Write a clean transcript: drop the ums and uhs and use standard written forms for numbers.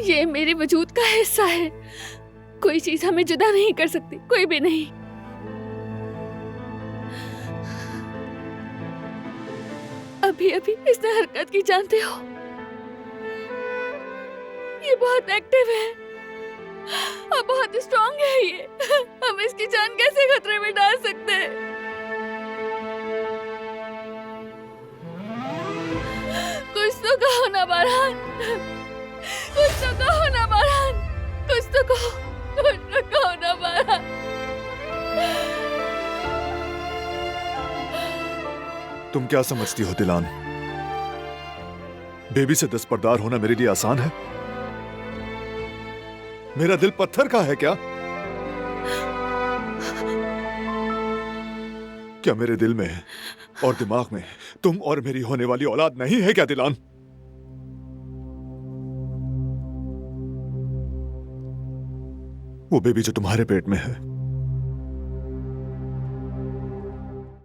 ये मेरे वजूद का हिस्सा है। कोई चीज हमें जुदा नहीं कर सकती, कोई भी नहीं। अभी अभी इसने हरकत की, जानते हो? ये बहुत एक्टिव है और बहुत स्ट्रांग है। ये हम इसकी जान कैसे खतरे में डाल सकते हैं? कुछ तो कहो ना बारहान, कुछ तो कहो ना बारहान, कुछ तो कहो ना बारहान। तुम क्या समझती हो दिलान? बेबी से दस्तबरदार होना मेरे लिए आसान है? मेरा दिल पत्थर का है क्या? क्या मेरे दिल में और दिमाग में तुम और मेरी होने वाली औलाद नहीं है क्या दिलान? वो बेबी जो तुम्हारे पेट में है